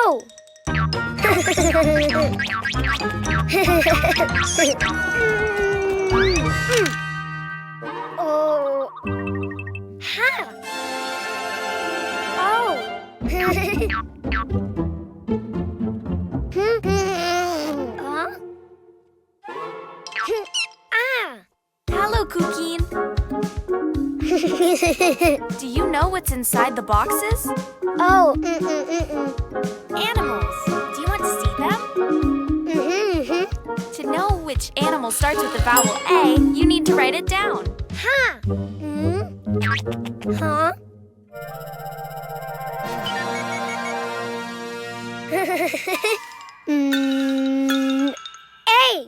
Oh! Oh. Ha. Oh. Huh? Ah. Hello, Cuquín. Do you know what's inside the boxes? Oh. Animals. Do you want to see them? To know which animal starts with the vowel A, you need to write it down. Ha. Huh? A.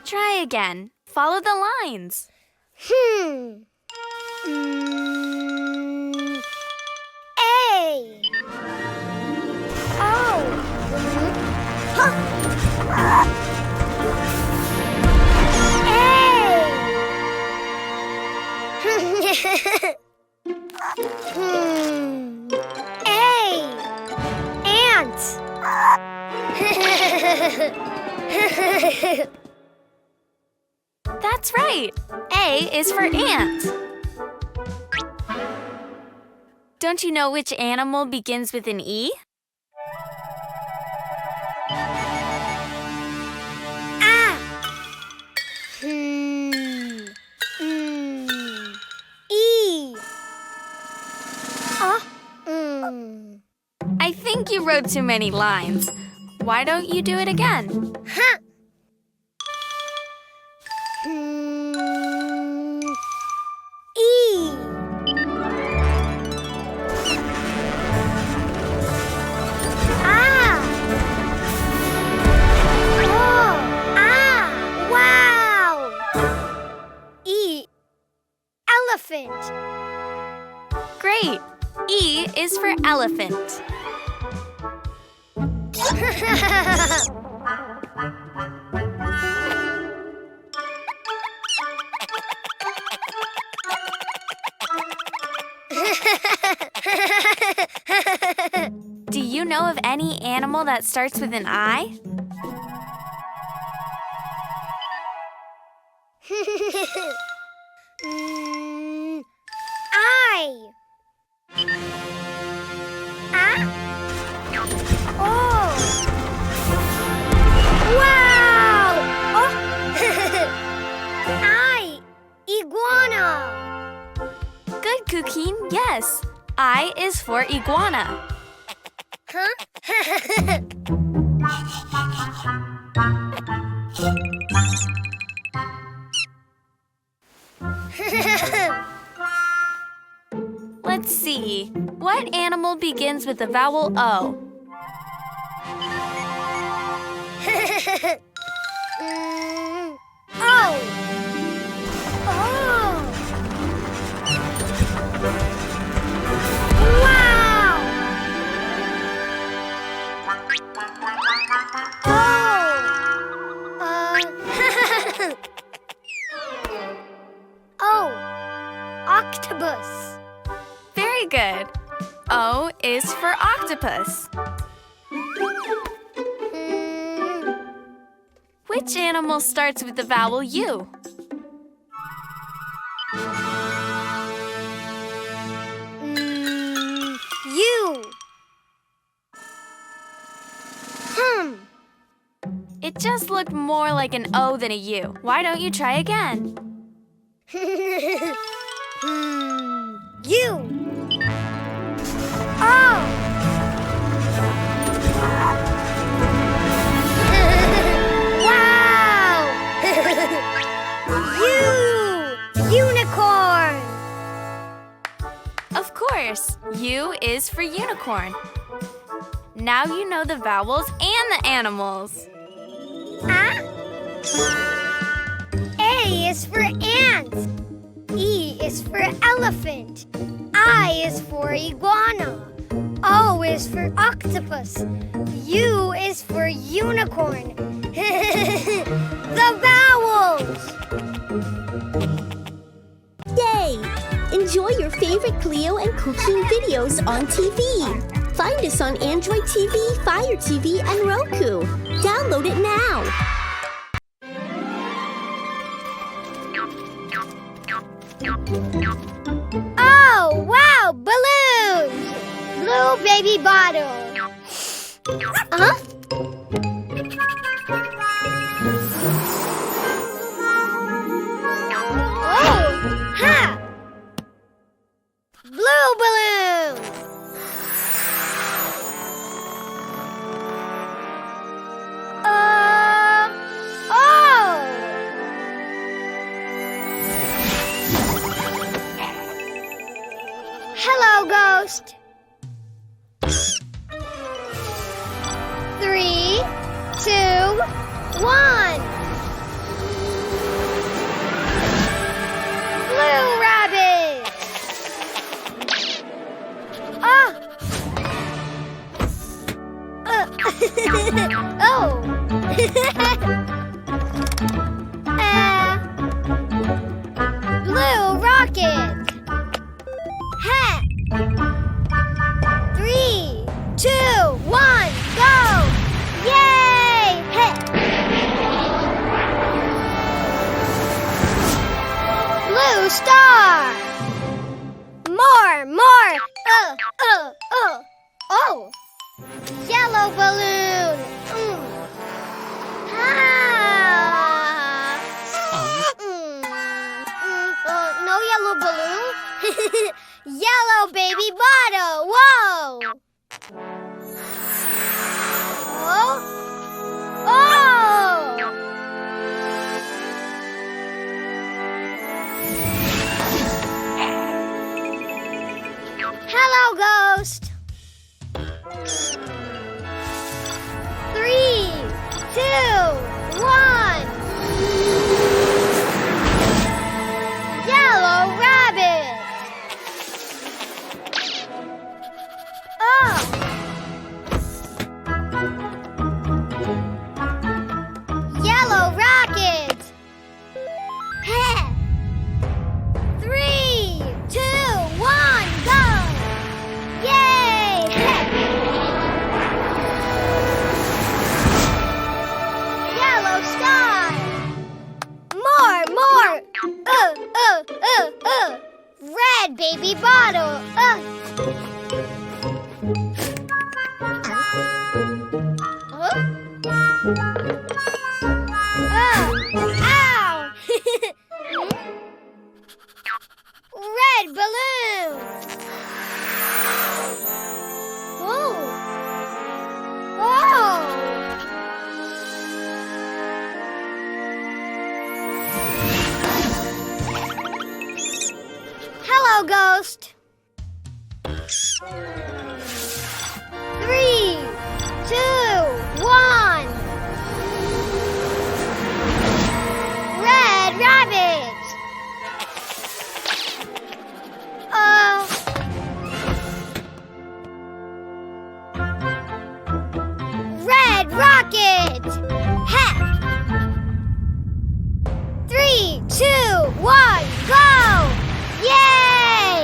Try again. Follow the lines. A. Oh. Huh. A. Ant. That's right. A is for ant. Don't you know which animal begins with an E? Ah. E. I think you wrote too many lines. Why don't you do it again? Huh. E. Ah. Oh. Ah. Wow. E. Elephant. Great. E is for elephant. Do you know of any animal that starts with an I? I. Ah. Oh. Wow. Oh. I. Iguana. Good, Cuquín. Yes. I is for iguana. Huh? Let's see. What animal begins with the vowel O? Oh. Oh. Wow. Oh. Octopus. Very good. O is for octopus. Which animal starts with the vowel U? U. It just looked more like an O than a U. Why don't you try again? U. Oh. Wow. Unicorn. Of course. U is for unicorn. Now you know the vowels and the animals. A is for ant. E is for elephant. I is for iguana. O is for octopus. U is for unicorn. The vowels! Yay! Enjoy enjoy your favorite Cleo and Cuquín videos on TV. Find us on Android TV, Fire TV, and Roku. Download it now. Oh, wow, balloons! Blue baby bottle. Huh? Oh, ha! Blue balloon. Oh! Hello, ghost. 3, 2, 1. Blue rabbit. Oh. Oh. Blue rocket. Ha! 3, 2, 1, go! Yay! Hey! Blue star! More! Oh! Yellow balloon! No yellow balloon? Yellow baby bottle! Whoa! Oh! Hello, ghost. 3, 2, 1. Yellow rabbit. Oh! Yellow rocket. 3, 2, 1, go! Yay! Yellow star. More! Red baby bottle. Ow! Red balloon. Hello, ghost. 3, 2, 1. Red rabbit. Red rocket. 3, 2, 1, go! Yay!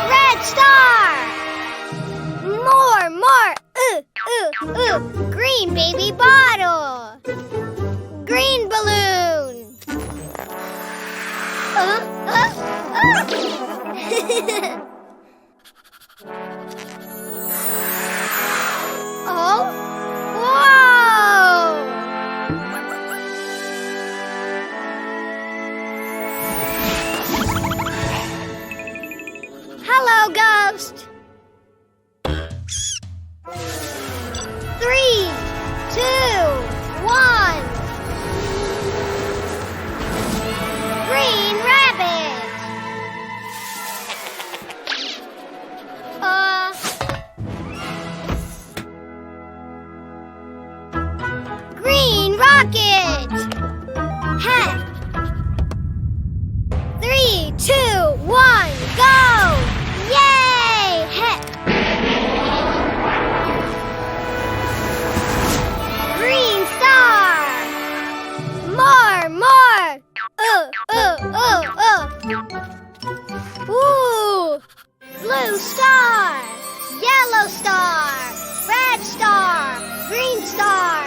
Red star! More! Green baby bottle! Green balloon! Oh! Whoa! Hello, ghost. 3, 2, 1. Green rabbit. Green rocket. 3, 2, 1, go! Yay! Green star! More! Ooh! Blue star, yellow star, red star, green star.